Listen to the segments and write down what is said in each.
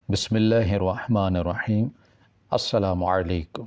بسم اللہ الرحمن الرحیم۔ السلام علیکم۔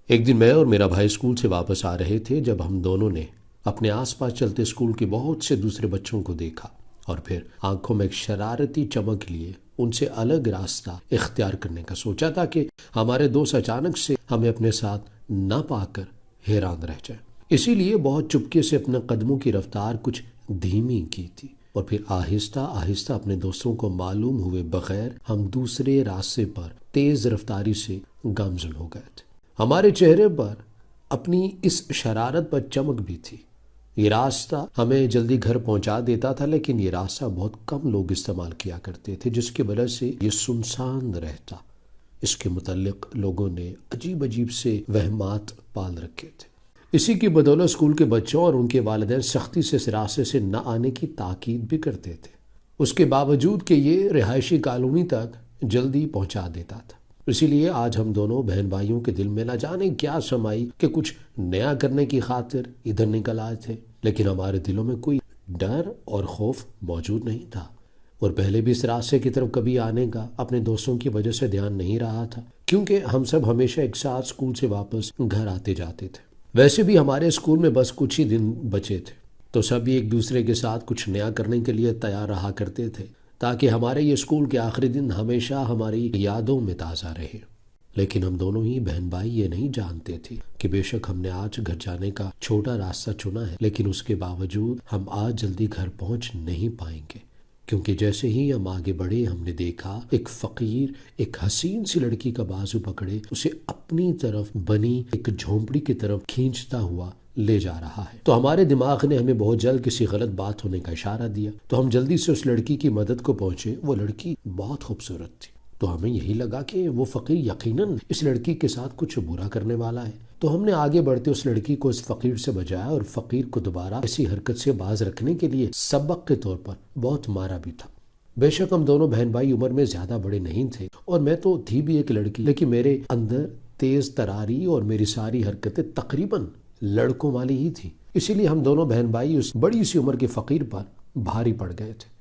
ایک دن میں اور میرا بھائی اسکول سے واپس آ رہے تھے جب ہم دونوں نے اپنے آس پاس چلتے اسکول کے بہت سے دوسرے بچوں کو دیکھا اور پھر آنکھوں میں ایک شرارتی چمک لیے ان سے الگ راستہ اختیار کرنے کا سوچا تھا کہ ہمارے دوست اچانک سے ہمیں اپنے ساتھ نہ پا کر حیران رہ جائیں۔ اسی لیے بہت چپکے سے اپنے قدموں کی رفتار کچھ دھیمی کی تھی اور پھر آہستہ آہستہ اپنے دوستوں کو معلوم ہوئے بغیر ہم دوسرے راستے پر تیز رفتاری سے گامزن ہو گئے تھے۔ ہمارے چہرے پر اپنی اس شرارت پر چمک بھی تھی۔ یہ راستہ ہمیں جلدی گھر پہنچا دیتا تھا، لیکن یہ راستہ بہت کم لوگ استعمال کیا کرتے تھے، جس کی وجہ سے یہ سنسان رہتا۔ اس کے متعلق لوگوں نے عجیب عجیب سے وہمات پال رکھے تھے۔ اسی کی بدولت اسکول کے بچوں اور ان کے والدین سختی سے اس راستے سے نہ آنے کی تاکید بھی کرتے تھے، اس کے باوجود کہ یہ رہائشی کالونی تک جلدی پہنچا دیتا تھا۔ اسی لیے آج ہم دونوں بہن بھائیوں کے دل میں نہ جانے کیا سمائی کہ کچھ نیا کرنے کی خاطر ادھر نکل آئے تھے، لیکن ہمارے دلوں میں کوئی ڈر اور خوف موجود نہیں تھا، اور پہلے بھی اس راستے کی طرف کبھی آنے کا اپنے دوستوں کی وجہ سے دھیان نہیں رہا تھا، کیونکہ ہم سب ہمیشہ ایک ساتھ اسکول سے واپس گھر آتے جاتے تھے۔ ویسے بھی ہمارے اسکول میں بس کچھ ہی دن بچے تھے، تو سبھی ایک دوسرے کے ساتھ کچھ نیا کرنے کے لیے تیار رہا کرتے تھے، تاکہ ہمارے یہ اسکول کے آخری دن ہمیشہ ہماری یادوں میں تازہ رہے۔ لیکن ہم دونوں ہی بہن بھائی یہ نہیں جانتے تھے کہ بے شک ہم نے آج گھر جانے کا چھوٹا راستہ چنا ہے، لیکن اس کے باوجود ہم آج جلدی گھر پہنچ نہیں پائیں گے، کیونکہ جیسے ہی ہم آگے بڑھے ہم نے دیکھا ایک فقیر ایک حسین سی لڑکی کا بازو پکڑے اسے اپنی طرف بنی ایک جھونپڑی کی طرف کھینچتا ہوا لے جا رہا ہے۔ تو ہمارے دماغ نے ہمیں بہت جلد کسی غلط بات ہونے کا اشارہ دیا، تو ہم جلدی سے اس لڑکی کی مدد کو پہنچے۔ وہ لڑکی بہت خوبصورت تھی، تو ہمیں یہی لگا کہ وہ فقیر یقیناً اس لڑکی کے ساتھ کچھ برا کرنے والا ہے، تو ہم نے آگے بڑھتے اس لڑکی کو اس فقیر سے بچایا اور فقیر کو دوبارہ ایسی حرکت سے باز رکھنے کے لیے سبق کے طور پر بہت مارا بھی تھا۔ بے شک ہم دونوں بہن بھائی عمر میں زیادہ بڑے نہیں تھے، اور میں تو تھی بھی ایک لڑکی، لیکن میرے اندر تیز تراری اور میری ساری حرکتیں تقریباً لڑکوں والی ہی تھی، اسی لیے ہم دونوں بہن بھائی اس بڑی سی عمر کے فقیر پر بھاری پڑ گئے تھے۔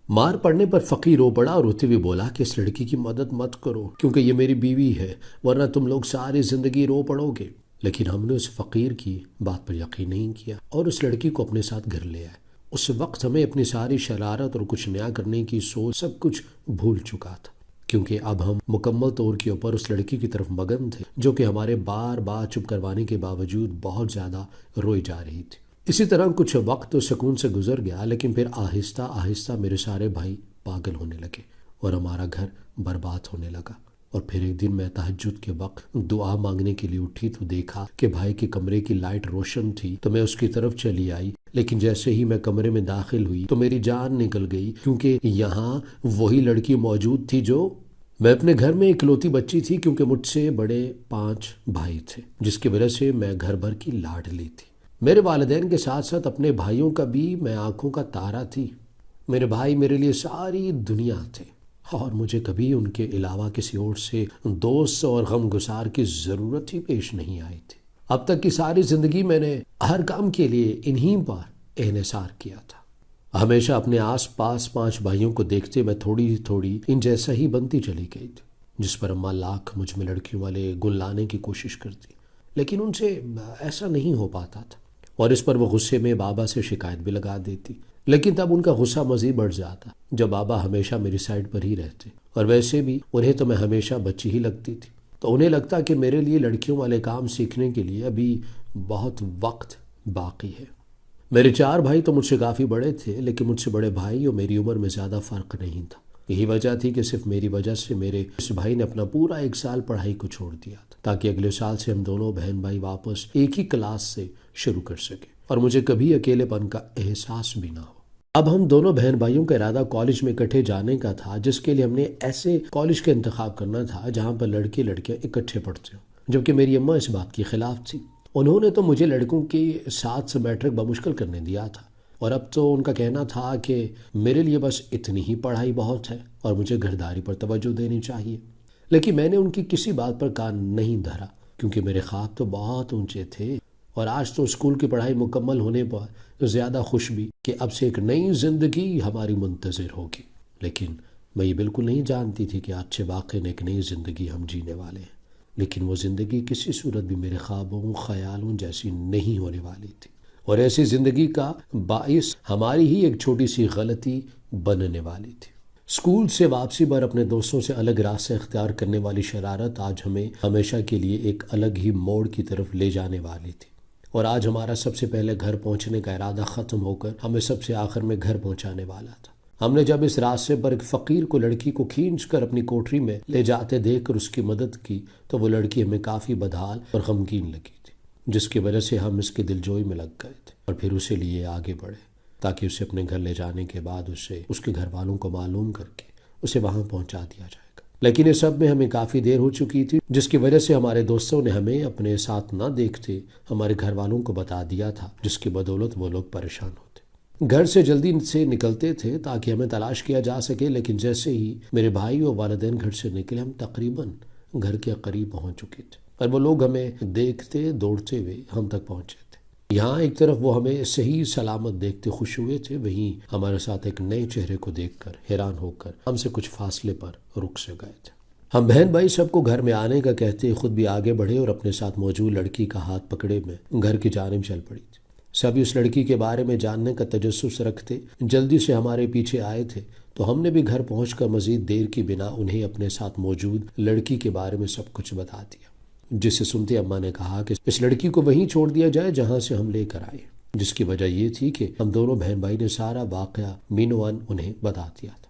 مار پڑنے پر فقیر رو پڑا اور روتے ہوئے بولا کہ اس لڑکی کی مدد مت کرو، کیونکہ یہ میری بیوی ہے، ورنہ تم لوگ ساری زندگی رو پڑو گے۔ لیکن ہم نے اس فقیر کی بات پر یقین نہیں کیا اور اس لڑکی کو اپنے ساتھ گھر لے آئے۔ اس وقت ہمیں اپنی ساری شرارت اور کچھ نیا کرنے کی سوچ سب کچھ بھول چکا تھا، کیونکہ اب ہم مکمل طور کے اوپر اس لڑکی کی طرف مگن تھے، جو کہ ہمارے بار بار چپ کروانے کے باوجود بہت زیادہ روئی جا رہی تھی۔ اسی طرح کچھ وقت تو سکون سے گزر گیا، لیکن پھر آہستہ آہستہ میرے سارے بھائی پاگل ہونے لگے اور ہمارا گھر برباد ہونے لگا۔ اور پھر ایک دن میں تہجد کے وقت دعا مانگنے کے لیے اٹھی تو دیکھا کہ بھائی کے کمرے کی لائٹ روشن تھی، تو میں اس کی طرف چلی آئی، لیکن جیسے ہی میں کمرے میں داخل ہوئی تو میری جان نکل گئی، کیونکہ یہاں وہی لڑکی موجود تھی جو میں اپنے گھر میں اکلوتی بچی تھی، کیونکہ مجھ سے بڑے 5 بھائی تھے، جس کی وجہ سے میں گھر بھر کی لاڈلی تھی۔ میرے والدین کے ساتھ ساتھ اپنے بھائیوں کا بھی میں آنکھوں کا تارا تھی۔ میرے بھائی میرے لیے ساری دنیا تھے، اور مجھے کبھی ان کے علاوہ کسی اور سے دوست اور غم گسار کی ضرورت ہی پیش نہیں آئی تھی۔ اب تک کی ساری زندگی میں نے ہر کام کے لیے انہی پر انحصار کیا تھا۔ ہمیشہ اپنے آس پاس 5 بھائیوں کو دیکھتے میں تھوڑی تھوڑی ان جیسا ہی بنتی چلی گئی تھی، جس پر اماں لاکھ مجھ میں لڑکیوں والے گن لانے کی کوشش کرتی، لیکن ان سے ایسا نہیں ہو پاتا تھا، اور اس پر وہ غصے میں بابا سے شکایت بھی لگا دیتی، لیکن تب ان کا غصہ مزید بڑھ جاتا جب بابا ہمیشہ میری سائڈ پر ہی رہتے، اور ویسے بھی انہیں تو میں ہمیشہ بچی ہی لگتی تھی، تو انہیں لگتا کہ میرے لیے لڑکیوں والے کام سیکھنے کے لیے ابھی بہت وقت باقی ہے۔ میرے 4 بھائی تو مجھ سے کافی بڑے تھے، لیکن مجھ سے بڑے بھائی اور میری عمر میں زیادہ فرق نہیں تھا۔ یہی وجہ تھی کہ صرف میری وجہ سے میرے اس بھائی نے اپنا پورا 1 سال پڑھائی کو چھوڑ دیا تھا، تاکہ اگلے سال سے ہم دونوں بہن بھائی واپس ایک ہی کلاس سے شروع کر سکیں اور مجھے کبھی اکیلے پن کا احساس بھی نہ ہو۔ اب ہم دونوں بہن بھائیوں کا ارادہ کالج میں اکٹھے جانے کا تھا، جس کے لیے ہم نے ایسے کالج کا انتخاب کرنا تھا جہاں پر لڑکے لڑکیاں اکٹھے پڑھتے ہوں، جبکہ میری اماں اس بات کے خلاف تھی۔ انہوں نے تو مجھے لڑکوں کے ساتھ سے میٹرک بمشکل کرنے دیا تھا، اور اب تو ان کا کہنا تھا کہ میرے لیے بس اتنی ہی پڑھائی بہت ہے اور مجھے گھرداری پر توجہ دینی چاہیے، لیکن میں نے ان کی کسی بات پر کان نہیں دھرا، کیونکہ میرے خواب تو بہت اونچے تھے، اور آج تو اسکول کی پڑھائی مکمل ہونے پر زیادہ خوش بھی کہ اب سے ایک نئی زندگی ہماری منتظر ہوگی۔ لیکن میں یہ بالکل نہیں جانتی تھی کہ آج سے واقعی ایک نئی زندگی ہم جینے والے ہیں، لیکن وہ زندگی کسی صورت بھی میرے خوابوں خیالوں جیسی نہیں ہونے والی تھی، اور ایسی زندگی کا باعث ہماری ہی ایک چھوٹی سی غلطی بننے والی تھی۔ اسکول سے واپسی پر اپنے دوستوں سے الگ راستہ اختیار کرنے والی شرارت آج ہمیں ہمیشہ کے لیے ایک الگ ہی موڑ کی طرف لے جانے والی تھی، اور آج ہمارا سب سے پہلے گھر پہنچنے کا ارادہ ختم ہو کر ہمیں سب سے آخر میں گھر پہنچانے والا تھا۔ ہم نے جب اس راستے پر ایک فقیر کو لڑکی کو کھینچ کر اپنی کوٹری میں لے جاتے دیکھ کر اس کی مدد کی تو وہ لڑکی ہمیں کافی بدحال اور غمگین لگی تھی، جس کی وجہ سے ہم اس کے دلجوئی میں لگ گئے تھے اور پھر اسے لیے آگے بڑھے تاکہ اسے اپنے گھر لے جانے کے بعد اسے اس کے گھر والوں کو معلوم کر کے اسے وہاں پہنچا دیا جائے گا۔ لیکن اس سب میں ہمیں کافی دیر ہو چکی تھی، جس کی وجہ سے ہمارے دوستوں نے ہمیں اپنے ساتھ نہ دیکھتے ہمارے گھر والوں کو بتا دیا تھا، جس کی بدولت وہ لوگ پریشان ہوتے۔ گھر سے جلدی سے نکلتے تھے تاکہ ہمیں تلاش کیا جا سکے، لیکن جیسے ہی میرے بھائی اور والدین گھر سے نکلے ہم تقریباً گھر کے قریب پہنچ چکے تھے، اور وہ لوگ ہمیں دیکھتے دوڑتے ہوئے ہم تک پہنچے تھے۔ یہاں ایک طرف وہ ہمیں صحیح سلامت دیکھتے خوش ہوئے تھے، وہیں ہمارے ساتھ ایک نئے چہرے کو دیکھ کر حیران ہو کر ہم سے کچھ فاصلے پر رک سے گئے تھے۔ ہم بہن بھائی سب کو گھر میں آنے کا کہتے خود بھی آگے بڑھے اور اپنے ساتھ موجود لڑکی کا ہاتھ پکڑے میں گھر کی جانب چل پڑی تھی۔ سبھی اس لڑکی کے بارے میں جاننے کا تجسس رکھتے جلدی سے ہمارے پیچھے آئے تھے، تو ہم نے بھی گھر پہنچ کر مزید دیر کی بنا انہیں اپنے ساتھ موجود لڑکی کے بارے میں سب کچھ بتا دیا، جسے سنتے اماں نے کہا کہ اس لڑکی کو وہیں چھوڑ دیا جائے جہاں سے ہم لے کر آئے، جس کی وجہ یہ تھی کہ ہم دونوں بہن بھائی نے سارا واقعہ مینوان انہیں بتا دیا تھا۔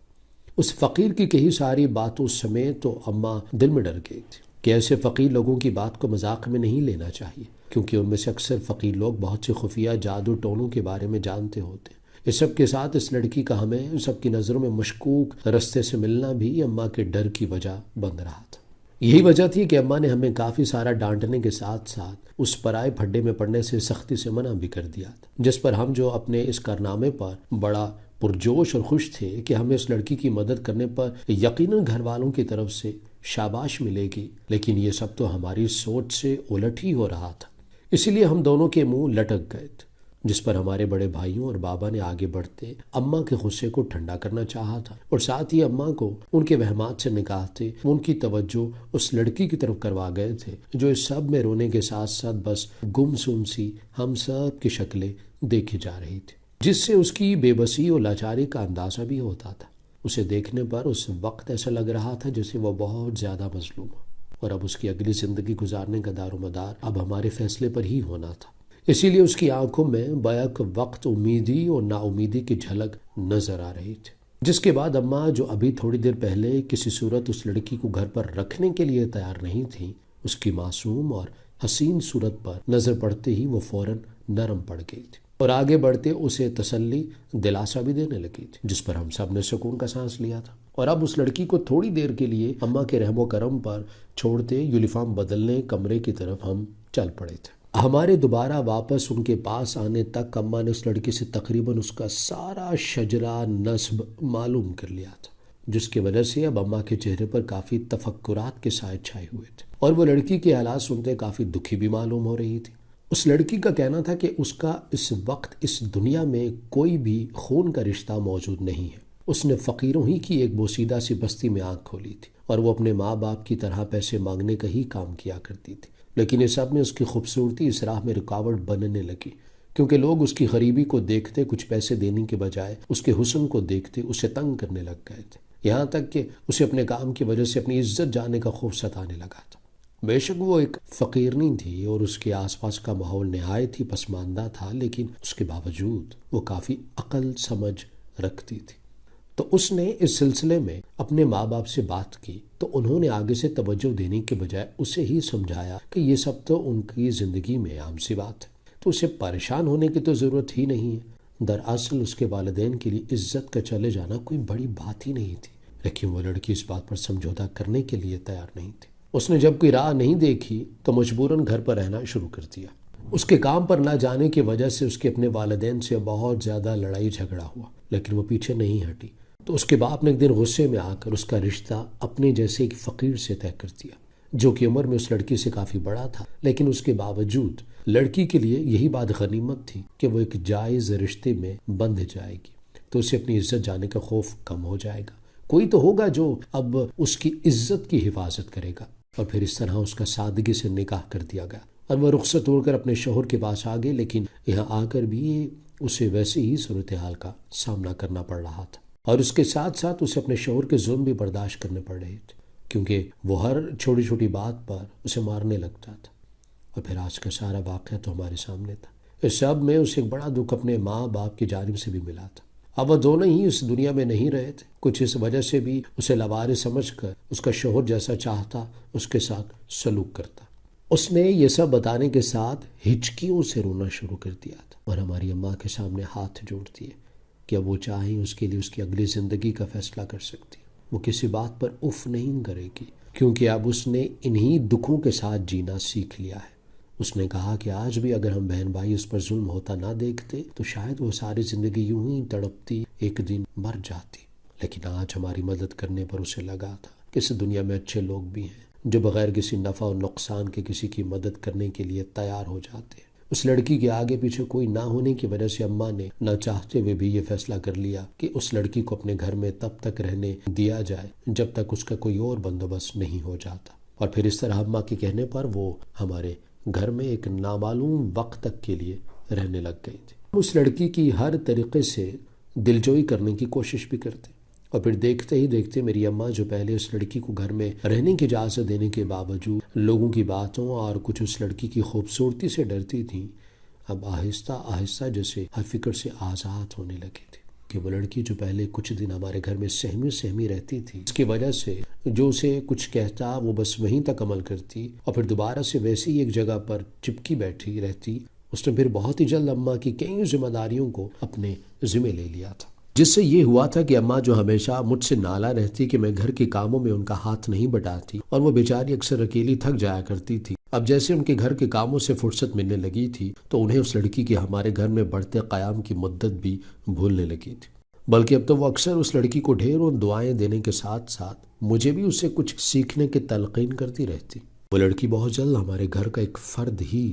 اس فقیر کی کہی ساری باتوں سمیت تو اماں دل میں ڈر گئی تھی کہ ایسے فقیر لوگوں کی بات کو مذاق میں نہیں لینا چاہیے، کیونکہ ان میں سے اکثر فقیر لوگ بہت سے خفیہ جادو ٹونوں کے بارے میں جانتے ہوتے ہیں۔ اس سب کے ساتھ اس لڑکی کا ہمیں سب کی نظروں میں مشکوک رستے سے ملنا بھی اماں کے ڈر کی وجہ بن رہا تھا۔ یہی وجہ تھی کہ اماں نے ہمیں کافی سارا ڈانٹنے کے ساتھ ساتھ اس پرائے پھڈے میں پڑنے سے سختی سے منع بھی کر دیا تھا، جس پر ہم جو اپنے اس کارنامے پر بڑا پرجوش اور خوش تھے کہ ہمیں اس لڑکی کی مدد کرنے پر یقیناً گھر والوں کی طرف سے شاباش ملے گی، لیکن یہ سب تو ہماری سوچ سے الٹ ہی ہو رہا تھا۔ اسی لیے ہم دونوں کے منہ لٹک گئے تھے، جس پر ہمارے بڑے بھائیوں اور بابا نے آگے بڑھتے اماں کے غصے کو ٹھنڈا کرنا چاہا تھا، اور ساتھ ہی اماں کو ان کے وہمات سے نکالتے ان کی توجہ اس لڑکی کی طرف کروا گئے تھے، جو اس سب میں رونے کے ساتھ ساتھ بس گمسم سی ہم سب کی شکلیں دیکھی جا رہی تھی، جس سے اس کی بے بسی اور لاچاری کا اندازہ بھی ہوتا تھا۔ اسے دیکھنے پر اس وقت ایسا لگ رہا تھا جیسے وہ بہت زیادہ مظلوم ہو، اور اب اس کی اگلی زندگی گزارنے کا دار و مدار اب ہمارے فیصلے پر ہی ہونا تھا۔ اسی لیے اس کی آنکھوں میں بیک وقت امیدی اور نا امیدی کی جھلک نظر آ رہی تھی، جس کے بعد اماں جو ابھی تھوڑی دیر پہلے کسی صورت اس لڑکی کو گھر پر رکھنے کے لیے تیار نہیں تھی، اس کی معصوم اور حسین صورت پر نظر پڑتے ہی وہ فوراً نرم پڑ گئی تھی اور آگے بڑھتے اسے تسلی دلاسا بھی دینے لگی تھی، جس پر ہم سب نے سکون کا سانس لیا تھا۔ اور اب اس لڑکی کو تھوڑی دیر کے لیے اماں کے رحم و کرم پر چھوڑتے یونیفارم بدلنے کمرے کی طرف ہم چل پڑے تھے۔ ہمارے دوبارہ واپس ان کے پاس آنے تک اماں نے اس لڑکی سے تقریباً اس کا سارا شجرہ نسب معلوم کر لیا تھا، جس کی وجہ سے اب اماں کے چہرے پر کافی تفکرات کے سائے چھائے ہوئے تھے، اور وہ لڑکی کے حالات سنتے کافی دکھی بھی معلوم ہو رہی تھی۔ اس لڑکی کا کہنا تھا کہ اس کا اس وقت اس دنیا میں کوئی بھی خون کا رشتہ موجود نہیں ہے۔ اس نے فقیروں ہی کی ایک بوسیدہ سی بستی میں آنکھ کھولی تھی، اور وہ اپنے ماں باپ کی طرح پیسے مانگنے کا ہی کام کیا کرتی تھی، لیکن اس سب میں اس کی خوبصورتی اس راہ میں رکاوٹ بننے لگی، کیونکہ لوگ اس کی غریبی کو دیکھتے کچھ پیسے دینے کے بجائے اس کے حسن کو دیکھتے اسے تنگ کرنے لگ گئے تھے، یہاں تک کہ اسے اپنے کام کی وجہ سے اپنی عزت جانے کا خوف ستانے لگا تھا۔ بے شک وہ ایک فقیرنی تھی اور اس کے آس پاس کا ماحول نہایت ہی پسماندہ تھا، لیکن اس کے باوجود وہ کافی عقل سمجھ رکھتی تھی۔ تو اس نے اس سلسلے میں اپنے ماں باپ سے بات کی تو انہوں نے آگے سے توجہ دینے کے بجائے اسے ہی سمجھایا کہ یہ سب تو ان کی زندگی میں عام سی بات ہے، تو اسے پریشان ہونے کی تو ضرورت ہی نہیں ہے۔ دراصل اس کے والدین کے لیے عزت کا چلے جانا کوئی بڑی بات ہی نہیں تھی، لیکن وہ لڑکی اس بات پر سمجھوتا کرنے کے لیے تیار نہیں تھی۔ اس نے جب کوئی راہ نہیں دیکھی تو مجبوراً گھر پر رہنا شروع کر دیا۔ اس کے کام پر نہ جانے کی وجہ سے اس کے اپنے والدین سے بہت زیادہ لڑائی جھگڑا ہوا، لیکن وہ پیچھے نہیں ہٹی، تو اس کے باپ نے ایک دن غصے میں آ کر اس کا رشتہ اپنے جیسے ایک فقیر سے طے کر دیا، جو کہ عمر میں اس لڑکی سے کافی بڑا تھا، لیکن اس کے باوجود لڑکی کے لیے یہی بات غنیمت تھی کہ وہ ایک جائز رشتے میں بندھ جائے گی، تو اسے اپنی عزت جانے کا خوف کم ہو جائے گا، کوئی تو ہوگا جو اب اس کی عزت کی حفاظت کرے گا۔ اور پھر اس طرح اس کا سادگی سے نکاح کر دیا گیا اور وہ رخصت ہو کر اپنے شوہر کے پاس آ گئے، لیکن یہاں آ کر بھی اسے ویسے ہی صورتحال کا سامنا کرنا پڑ رہا تھا، اور اس کے ساتھ ساتھ اسے اپنے شوہر کے ظلم بھی برداشت کرنے پڑ رہے تھے، کیونکہ وہ ہر چھوٹی چھوٹی بات پر اسے مارنے لگتا تھا۔ اور پھر آج کا سارا واقعہ تو ہمارے سامنے تھا۔ اس سب میں اسے ایک بڑا دکھ اپنے ماں باپ کی جانب سے بھی ملا تھا۔ اب وہ دونوں ہی اس دنیا میں نہیں رہے تھے، کچھ اس وجہ سے بھی اسے لاوارث سمجھ کر اس کا شوہر جیسا چاہتا اس کے ساتھ سلوک کرتا۔ اس نے یہ سب بتانے کے ساتھ ہچکیوں سے رونا شروع کر دیا تھا اور ہماری اماں کے سامنے ہاتھ جوڑ دیے کہ اب وہ چاہیں اس کے لیے اس کی اگلی زندگی کا فیصلہ کر سکتی، وہ کسی بات پر اف نہیں کرے گی، کیونکہ اب اس نے انہی دکھوں کے ساتھ جینا سیکھ لیا ہے۔ اس نے کہا کہ آج بھی اگر ہم بہن بھائی اس پر ظلم ہوتا نہ دیکھتے تو شاید وہ ساری زندگی یوں ہی تڑپتی ایک دن مر جاتی، لیکن آج ہماری مدد کرنے پر اسے لگا تھا کہ اس دنیا میں اچھے لوگ بھی ہیں جو بغیر کسی نفع و نقصان کے کسی کی مدد کرنے کے لیے تیار ہو جاتے ہیں۔ اس لڑکی کے آگے پیچھے کوئی نہ ہونے کی وجہ سے اماں نے نہ چاہتے ہوئے بھی یہ فیصلہ کر لیا کہ اس لڑکی کو اپنے گھر میں تب تک رہنے دیا جائے جب تک اس کا کوئی اور بندوبست نہیں ہو جاتا، اور پھر اس طرح اماں کے کہنے پر وہ ہمارے گھر میں ایک نامعلوم وقت تک کے لیے رہنے لگ گئی تھی۔ ہم اس لڑکی کی ہر طریقے سے دلجوئی کرنے کی کوشش بھی کرتے، اور پھر دیکھتے ہی دیکھتے میری اماں جو پہلے اس لڑکی کو گھر میں رہنے کی اجازت دینے کے باوجود لوگوں کی باتوں اور کچھ اس لڑکی کی خوبصورتی سے ڈرتی تھی، اب آہستہ آہستہ جیسے ہر فکر سے آزاد ہونے لگی تھی کہ وہ لڑکی جو پہلے کچھ دن ہمارے گھر میں سہمی رہتی تھی، اس کی وجہ سے جو اسے کچھ کہتا وہ بس وہیں تک عمل کرتی اور پھر دوبارہ سے ویسے ہی ایک جگہ پر چپکی بیٹھی رہتی۔ اس نے پھر بہت ہی جلد اماں کی کئی ذمہ داریوں کو اپنے ذمہ لے لیا تھا، جس سے یہ ہوا تھا کہ اماں جو ہمیشہ مجھ سے نالا رہتی کہ میں گھر کے کاموں میں ان کا ہاتھ نہیں بٹاتی اور وہ بیچاری اکثر اکیلی تھک جایا کرتی تھی، اب جیسے ان کے گھر کے کاموں سے فرصت ملنے لگی تھی تو انہیں اس لڑکی کی ہمارے گھر میں بڑھتے قیام کی مدت بھی بھولنے لگی تھی، بلکہ اب تو وہ اکثر اس لڑکی کو ڈھیروں دعائیں دینے کے ساتھ ساتھ مجھے بھی اسے کچھ سیکھنے کی تلقین کرتی رہتی۔ وہ لڑکی بہت جلد ہمارے گھر کا ایک فرد ہی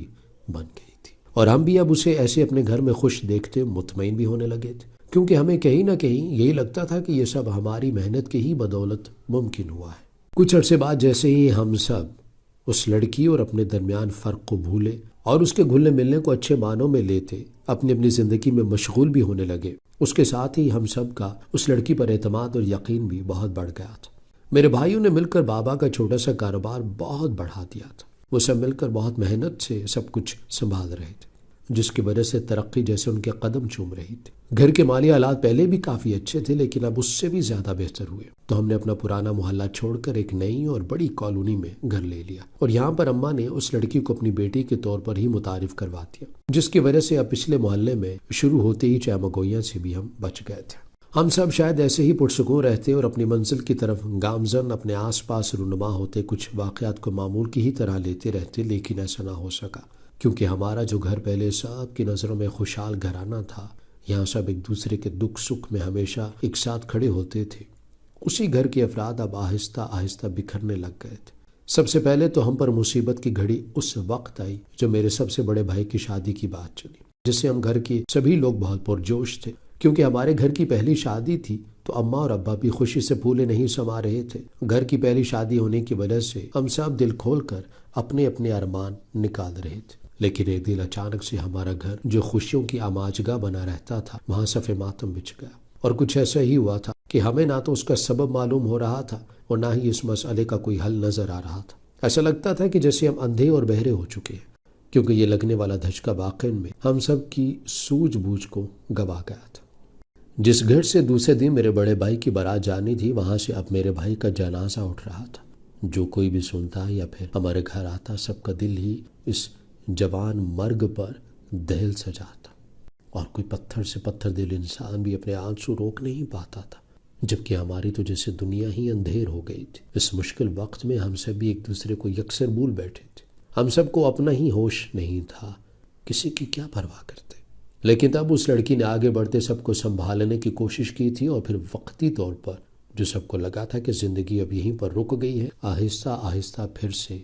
بن گئی تھی، اور ہم بھی اب اسے ایسے اپنے گھر میں خوش دیکھتے مطمئن بھی ہونے لگے تھے، کیونکہ ہمیں کہیں نہ کہیں یہی لگتا تھا کہ یہ سب ہماری محنت کی ہی بدولت ممکن ہوا ہے۔ کچھ عرصے بعد جیسے ہی ہم سب اس لڑکی اور اپنے درمیان فرق کو بھولے اور اس کے گھلنے ملنے کو اچھے معنوں میں لیتے اپنی اپنی زندگی میں مشغول بھی ہونے لگے، اس کے ساتھ ہی ہم سب کا اس لڑکی پر اعتماد اور یقین بھی بہت بڑھ گیا تھا۔ میرے بھائیوں نے مل کر بابا کا چھوٹا سا کاروبار بہت بڑھا دیا تھا، وہ سب مل کر بہت محنت سے سب کچھ سنبھال رہے تھے، جس کی وجہ سے ترقی جیسے ان کے قدم چوم رہی تھی۔ گھر کے مالی حالات پہلے بھی کافی اچھے تھے، لیکن اب اس سے بھی زیادہ بہتر ہوئے، تو ہم نے اپنا پرانا محلہ چھوڑ کر ایک نئی اور بڑی کالونی میں گھر لے لیا، اور یہاں پر اماں نے اس لڑکی کو اپنی بیٹی کے طور پر ہی متعارف کروا دیا، جس کی وجہ سے اب پچھلے محلے میں شروع ہوتے ہی چامگوئیاں سے بھی ہم بچ گئے تھے۔ ہم سب شاید ایسے ہی پرسکون رہتے اور اپنی منزل کی طرف گامزن اپنے آس پاس رونما ہوتے کچھ واقعات کو معمول کی ہی طرح لیتے رہتے، لیکن ایسا نہ ہو سکا، کیونکہ ہمارا جو گھر پہلے سب کی نظروں میں خوشحال گھرانہ تھا، یہاں سب ایک دوسرے کے دکھ سکھ میں ہمیشہ ایک ساتھ کھڑے ہوتے تھے، اسی گھر کے افراد اب آہستہ آہستہ بکھرنے لگ گئے تھے۔ سب سے پہلے تو ہم پر مصیبت کی گھڑی اس وقت آئی جو میرے سب سے بڑے بھائی کی شادی کی بات چلی، جس سے ہم گھر کے سبھی لوگ بہت پرجوش تھے، کیونکہ ہمارے گھر کی پہلی شادی تھی تو اماں اور ابا بھی خوشی سے پھولے نہیں سما رہے تھے۔ گھر کی پہلی شادی ہونے کی وجہ سے ہم سب دل کھول کر اپنے اپنے ارمان نکال رہے تھے، لیکن ایک دن اچانک سے ہمارا گھر جو خوشیوں کی آماجگاہ بنا رہتا تھا وہاں صف ماتم بچھ گیا، اور کچھ ایسا ہی ہوا تھا کہ ہمیں نہ تو اس کا سبب معلوم ہو رہا تھا اور نہ ہی اس مسئلے کا کوئی حل نظر آ رہا تھا۔ ایسا لگتا تھا کہ جیسے ہم اندھے اور بہرے ہو چکے ہیں، کیونکہ یہ لگنے والا دھچکا واقعی میں ہم سب کی سوجھ بوجھ کو گوا گیا تھا۔ جس گھر سے دوسرے دن میرے بڑے بھائی کی بارات جانی تھی، وہاں سے اب میرے بھائی کا جنازہ اٹھ رہا تھا۔ جو کوئی بھی سنتا یا پھر ہمارے گھر آتا، سب کا دل ہی اس جوان مرگ پر دہل سا جاتا، اور کوئی پتھر سے پتھر دل انسان بھی اپنے آنسو روک نہیں پاتا تھا، جبکہ ہماری تو جیسے دنیا ہی اندھیر ہو گئی تھی۔ اس مشکل وقت میں ہم سب بھی ایک دوسرے کو یکسر بھول بیٹھے تھے، ہم سب کو اپنا ہی ہوش نہیں تھا، کسی کی کیا پرواہ کرتے۔ لیکن تب اس لڑکی نے آگے بڑھتے سب کو سنبھالنے کی کوشش کی تھی، اور پھر وقتی طور پر جو سب کو لگا تھا کہ زندگی اب یہیں پر رک گئی ہے، آہستہ آہستہ پھر سے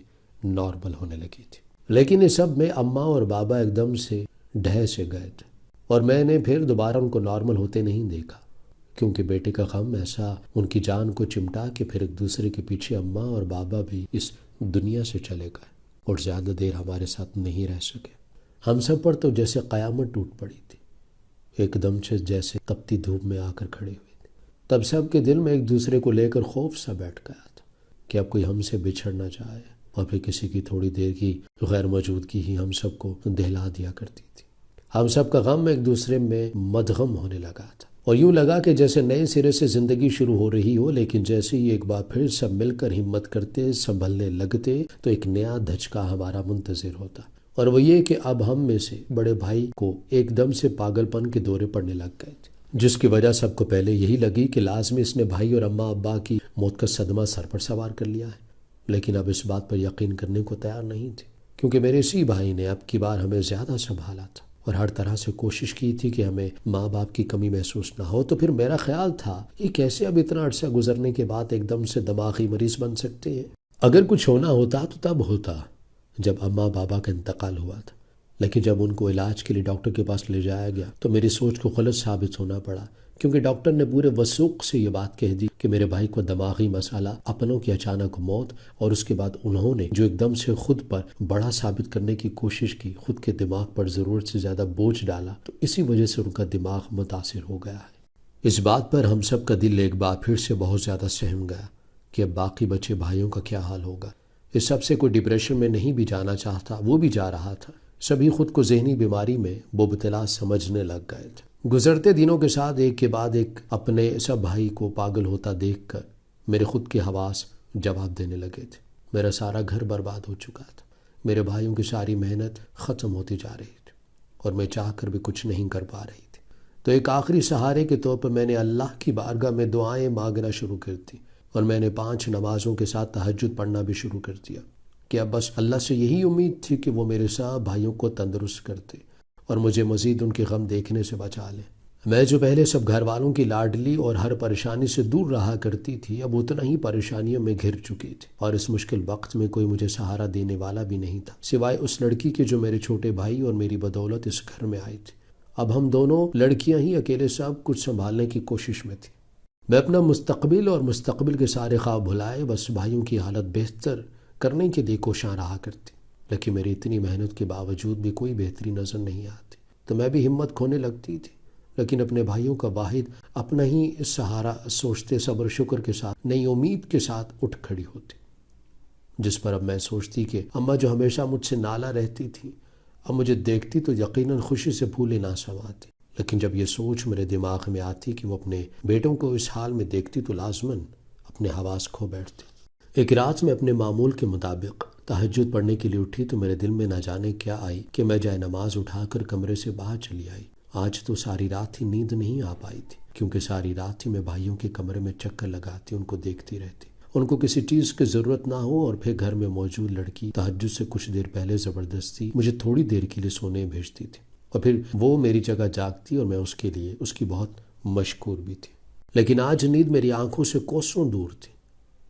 نارمل ہونے لگی تھی۔ لیکن اس سب میں اماں اور بابا ایک دم سے ڈھہ سے گئے تھے، اور میں نے پھر دوبارہ ان کو نارمل ہوتے نہیں دیکھا، کیونکہ بیٹے کا غم ایسا ان کی جان کو چمٹا کہ پھر ایک دوسرے کے پیچھے اماں اور بابا بھی اس دنیا سے چلے گئے اور زیادہ دیر ہمارے ساتھ نہیں رہ سکے۔ ہم سب پر تو جیسے قیامت ٹوٹ پڑی تھی، ایک دم سے جیسے تپتی دھوپ میں آ کر کھڑے ہوئے تھے۔ تب سب کے دل میں ایک دوسرے کو لے کر خوف سا بیٹھ گیا تھا کہ اب کوئی ہم سے بچھڑنا چاہے، اور پھر کسی کی تھوڑی دیر کی غیر موجودگی ہی ہم سب کو دہلا دیا کرتی تھی۔ ہم سب کا غم ایک دوسرے میں مدغم ہونے لگا تھا، اور یوں لگا کہ جیسے نئے سرے سے زندگی شروع ہو رہی ہو، لیکن جیسے ہی ایک بار پھر سب مل کر ہمت کرتے، سنبھلنے لگتے، تو ایک نیا دھچکا ہمارا منتظر ہوتا، اور وہ یہ کہ اب ہم میں سے بڑے بھائی کو ایک دم سے پاگل پن کے دورے پڑنے لگ گئے تھے، جس کی وجہ سب کو پہلے یہی لگی کہ لازمی اس نے بھائی اور اماں ابا کی موت کا صدمہ سر پر سوار کر لیا ہے۔ لیکن اب اس بات پر یقین کرنے کو تیار نہیں تھے، کیونکہ میرے اسی بھائی نے اب کی بار ہمیں زیادہ سنبھالا تھا اور ہر طرح سے کوشش کی تھی کہ ہمیں ماں باپ کی کمی محسوس نہ ہو۔ تو پھر میرا خیال تھا کہ کیسے اب اتنا عرصہ گزرنے کے بعد ایک دم سے دماغی مریض بن سکتے ہیں۔ اگر کچھ ہونا ہوتا تو تب ہوتا جب اماں بابا کا انتقال ہوا تھا، لیکن جب ان کو علاج کے لیے ڈاکٹر کے پاس لے جایا گیا تو میری سوچ کو غلط ثابت ہونا پڑا، کیونکہ ڈاکٹر نے پورے وثوق سے یہ بات کہہ دی کہ میرے بھائی کو دماغی مسئلہ، اپنوں کی اچانک موت، اور اس کے بعد انہوں نے جو ایک دم سے خود پر بڑا ثابت کرنے کی کوشش کی، خود کے دماغ پر ضرورت سے زیادہ بوجھ ڈالا، تو اسی وجہ سے ان کا دماغ متاثر ہو گیا ہے۔ اس بات پر ہم سب کا دل ایک بار پھر سے بہت زیادہ سہم گیا کہ اب باقی بچے بھائیوں کا کیا حال ہوگا۔ اس سب سے کوئی ڈپریشن میں نہیں بھی جانا چاہتا، وہ بھی جا رہا تھا۔ سبھی خود کو ذہنی بیماری میں مبتلا سمجھنے لگ گئے تھے۔ گزرتے دنوں کے ساتھ ایک کے بعد ایک اپنے سب بھائی کو پاگل ہوتا دیکھ کر میرے خود کے حواس جواب دینے لگے تھے۔ میرا سارا گھر برباد ہو چکا تھا، میرے بھائیوں کی ساری محنت ختم ہوتی جا رہی تھی، اور میں چاہ کر بھی کچھ نہیں کر پا رہی تھی۔ تو ایک آخری سہارے کے طور پر میں نے اللہ کی بارگاہ میں دعائیں مانگنا شروع کر دی، اور میں نے 5 نمازوں کے ساتھ تہجد پڑھنا بھی شروع کر دیا کہ اب بس اللہ سے یہی امید تھی کہ وہ میرے سب بھائیوں کو تندرست کرتے اور مجھے مزید ان کے غم دیکھنے سے بچا لے۔ میں جو پہلے سب گھر والوں کی لاڈلی اور ہر پریشانی سے دور رہا کرتی تھی، اب اتنا ہی پریشانیوں میں گھر چکی تھی، اور اس مشکل وقت میں کوئی مجھے سہارا دینے والا بھی نہیں تھا، سوائے اس لڑکی کے جو میرے چھوٹے بھائی اور میری بدولت اس گھر میں آئی تھی۔ اب ہم دونوں لڑکیاں ہی اکیلے سب کچھ سنبھالنے کی کوشش میں تھی۔ میں اپنا مستقبل اور مستقبل کے سارے خواب بھلائے بس بھائیوں کی حالت بہتر کرنے کے لیے کوشاں رہا کرتی، لیکن میری اتنی محنت کے باوجود بھی کوئی بہتری نظر نہیں آتی، تو میں بھی ہمت کھونے لگتی تھی، لیکن اپنے بھائیوں کا واحد اپنا ہی سہارا سوچتے صبر شکر کے ساتھ نئی امید کے ساتھ اٹھ کھڑی ہوتی، جس پر اب میں سوچتی کہ اماں جو ہمیشہ مجھ سے نالا رہتی تھی، اب مجھے دیکھتی تو یقیناً خوشی سے پھولے نہ سماتی، لیکن جب یہ سوچ میرے دماغ میں آتی کہ وہ اپنے بیٹوں کو اس حال میں دیکھتی تو لازماً اپنے حواس کھو بیٹھتی۔ ایک رات میں اپنے معمول کے مطابق تہجد پڑھنے کے لیے اٹھی تو میرے دل میں نہ جانے کیا آئی کہ میں جائے نماز اٹھا کر کمرے سے باہر چلی آئی۔ آج تو ساری رات ہی نیند نہیں آ پائی تھی، کیونکہ ساری رات ہی میں بھائیوں کے کمرے میں چکر لگاتی، ان کو دیکھتی رہتی، ان کو کسی چیز کی ضرورت نہ ہو، اور پھر گھر میں موجود لڑکی تہجد سے کچھ دیر پہلے زبردستی مجھے تھوڑی دیر کے لیے سونے بھیجتی تھی، اور پھر وہ میری جگہ جاگتی، اور میں اس کے لیے اس کی بہت مشکور بھی تھی۔ لیکن آج نیند میری آنکھوں سے کوسوں دور تھی،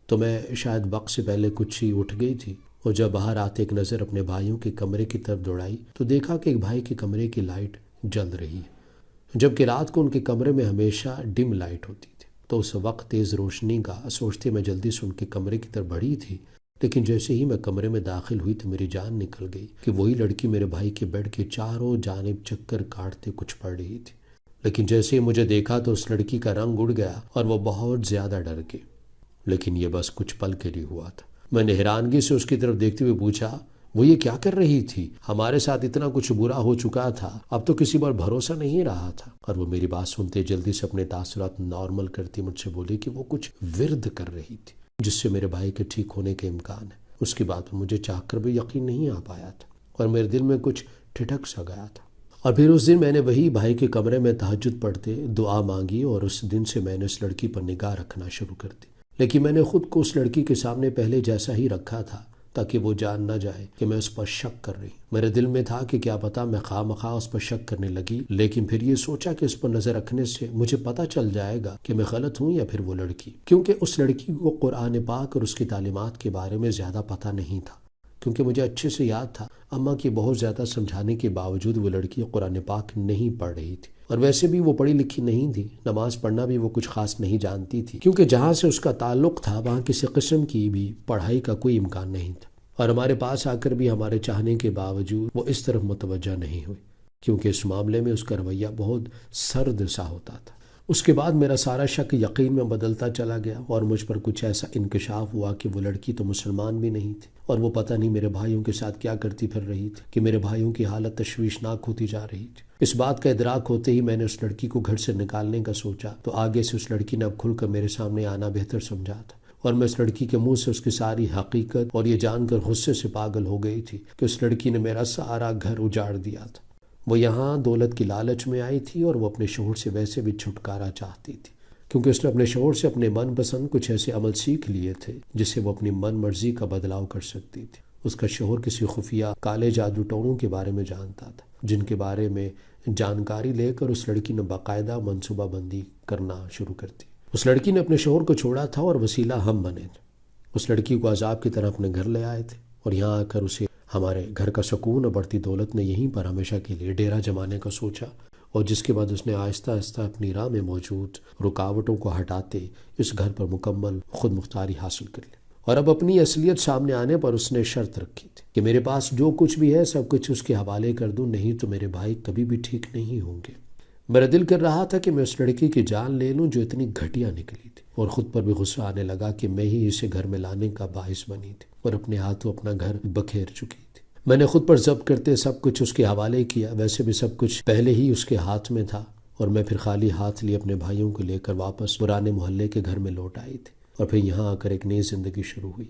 تو میں شاید وقت سے پہلے کچھ ہی اٹھ گئی تھی، اور جب باہر آتے ایک نظر اپنے بھائیوں کے کمرے کی طرف دوڑائی تو دیکھا کہ ایک بھائی کے کمرے کی لائٹ جل رہی ہے، جبکہ رات کو ان کے کمرے میں ہمیشہ ڈم لائٹ ہوتی تھی۔ تو اس وقت تیز روشنی کا سوچتے میں جلدی سے ان کے کمرے کی طرف بڑھی تھی، لیکن جیسے ہی میں کمرے میں داخل ہوئی تو میری جان نکل گئی کہ وہی لڑکی میرے بھائی کے بیڈ کے چاروں جانب چکر کاٹتے کچھ پڑ رہی تھی۔ لیکن جیسے ہی مجھے دیکھا تو اس لڑکی کا رنگ اڑ گیا اور وہ بہت زیادہ ڈر گئی، لیکن یہ بس کچھ پل کے لیے ہوا تھا۔ میں نے حیرانگی سے اس کی طرف دیکھتے ہوئے پوچھا، وہ یہ کیا کر رہی تھی؟ ہمارے ساتھ اتنا کچھ برا ہو چکا تھا، اب تو کسی پر بھروسہ نہیں رہا تھا۔ اور وہ میری بات سنتے جلدی سے اپنے تاثرات نارمل کرتی مجھ سے بولی کہ وہ کچھ ورد کر رہی تھی، جس سے میرے بھائی کے ٹھیک ہونے کے امکان ہے۔ اس کی بات پر مجھے چاہ کر بھی یقین نہیں آ پایا تھا، اور میرے دل میں کچھ ٹھٹک سا گیا تھا۔ اور پھر اس دن میں نے وہی بھائی کے کمرے میں تہجد پڑھتے دعا مانگی، اور اس دن سے میں نے اس لڑکی پر نگاہ رکھنا شروع کر دی، لیکن میں نے خود کو اس لڑکی کے سامنے پہلے جیسا ہی رکھا تھا تاکہ وہ جان نہ جائے کہ میں اس پر شک کر رہی۔ میرے دل میں تھا کہ کیا پتا میں خواہ مخواہ اس پر شک کرنے لگی، لیکن پھر یہ سوچا کہ اس پر نظر رکھنے سے مجھے پتہ چل جائے گا کہ میں غلط ہوں یا پھر وہ لڑکی، کیونکہ اس لڑکی کو قرآن پاک اور اس کی تعلیمات کے بارے میں زیادہ پتہ نہیں تھا، کیونکہ مجھے اچھے سے یاد تھا اماں کی بہت زیادہ سمجھانے کے باوجود وہ لڑکی قرآن پاک نہیں پڑھ رہی تھی، اور ویسے بھی وہ پڑھی لکھی نہیں تھی، نماز پڑھنا بھی وہ کچھ خاص نہیں جانتی تھی، کیونکہ جہاں سے اس کا تعلق تھا وہاں کسی قسم کی بھی پڑھائی کا کوئی امکان نہیں تھا، اور ہمارے پاس آ کر بھی ہمارے چاہنے کے باوجود وہ اس طرف متوجہ نہیں ہوئی، کیونکہ اس معاملے میں اس کا رویہ بہت سرد سا ہوتا تھا۔ اس کے بعد میرا سارا شک یقین میں بدلتا چلا گیا، اور مجھ پر کچھ ایسا انکشاف ہوا کہ وہ لڑکی تو مسلمان بھی نہیں تھی، اور وہ پتہ نہیں میرے بھائیوں کے ساتھ کیا کرتی پھر رہی تھی کہ میرے بھائیوں کی حالت تشویشناک ہوتی جا رہی تھی۔ اس بات کا ادراک ہوتے ہی میں نے اس لڑکی کو گھر سے نکالنے کا سوچا، تو آگے سے اس لڑکی نے اب کھل کر میرے سامنے آنا بہتر سمجھا تھا، اور میں اس لڑکی کے منہ سے اس کی ساری حقیقت اور یہ جان کر غصے سے پاگل ہو گئی تھی کہ اس لڑکی نے میرا سارا گھر اجاڑ دیا تھا۔ وہ یہاں دولت کی لالچ میں آئی تھی، اور وہ اپنے شوہر سے ویسے بھی چھٹکارا چاہتی تھی، کیونکہ اس نے اپنے شوہر سے اپنے من پسند کچھ ایسے عمل سیکھ لیے تھے جس سے وہ اپنی من مرضی کا بدلاؤ کر سکتی تھی۔ اس کا شوہر کسی خفیہ کالے جادو ٹونوں کے بارے میں جانتا تھا، جن کے بارے میں جانکاری لے کر اس لڑکی نے باقاعدہ منصوبہ بندی کرنا شروع کر دی۔ اس لڑکی نے اپنے شوہر کو چھوڑا تھا، اور وسیلہ ہم بنے تھے۔ اس لڑکی کو عذاب کی طرح اپنے گھر لے آئے تھے، اور یہاں آ کر اسے ہمارے گھر کا سکون اور بڑھتی دولت نے یہیں پر ہمیشہ کے لیے ڈیرا جمانے کا سوچا، اور جس کے بعد اس نے آہستہ آہستہ اپنی راہ میں موجود رکاوٹوں کو ہٹاتے اس گھر پر مکمل خود مختاری حاصل کر لی۔ اور اب اپنی اصلیت سامنے آنے پر اس نے شرط رکھی تھی کہ میرے پاس جو کچھ بھی ہے سب کچھ اس کے حوالے کر دوں، نہیں تو میرے بھائی کبھی بھی ٹھیک نہیں ہوں گے۔ میرا دل کر رہا تھا کہ میں اس لڑکی کی جان لے لوں جو اتنی گھٹیا نکلی تھی، اور خود پر بھی غصہ آنے لگا کہ میں ہی اسے گھر میں لانے کا باعث بنی تھی، اور اپنے ہاتھوں اپنا گھر بکھیر چکی تھی۔ میں نے خود پر ضبط کرتے سب کچھ اس کے حوالے کیا، ویسے بھی سب کچھ پہلے ہی اس کے ہاتھ میں تھا، اور میں پھر خالی ہاتھ لیے اپنے بھائیوں کو لے کر واپس پرانے محلے کے گھر میں لوٹ آئی تھی، اور پھر یہاں آ کر ایک نئی زندگی شروع ہوئی،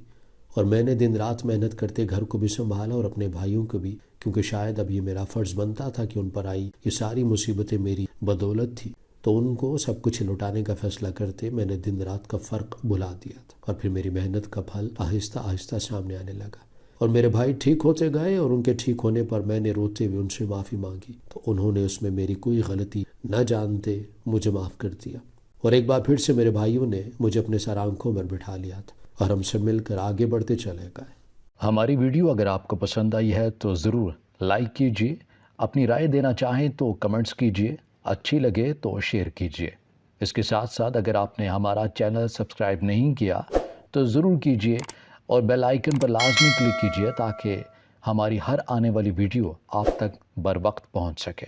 اور میں نے دن رات محنت کرتے گھر کو بھی سنبھالا اور اپنے بھائیوں کو بھی، کیونکہ شاید اب یہ میرا فرض بنتا تھا کہ ان پر آئی یہ ساری مصیبتیں میری بدولت تھی، تو ان کو سب کچھ لوٹانے کا فیصلہ کرتے میں نے دن رات کا فرق بھلا دیا تھا، اور پھر میری محنت کا پھل آہستہ آہستہ سامنے آنے لگا، اور میرے بھائی ٹھیک ہوتے گئے، اور ان کے ٹھیک ہونے پر میں نے روتے ہوئے ان سے معافی مانگی، تو انہوں نے اس میں میری کوئی غلطی نہ جانتے مجھے معاف کر دیا، اور ایک بار پھر سے میرے بھائیوں نے مجھے اپنے سر آنکھوں پر بٹھا لیا تھا، اور ہم سب مل کر آگے بڑھتے چلے گئے۔ ہماری ویڈیو اگر آپ کو پسند آئی ہے تو ضرور لائک کیجیے، اپنی رائے دینا چاہیں تو کمنٹس کیجیے، اچھی لگے تو شیئر کیجیے۔ اس کے ساتھ ساتھ اگر آپ نے ہمارا چینل سبسکرائب نہیں کیا تو ضرور کیجیے، اور بیل آئیکن پر لازمی کلک کیجیے تاکہ ہماری ہر آنے والی ویڈیو آپ تک بر وقت پہنچ سکے۔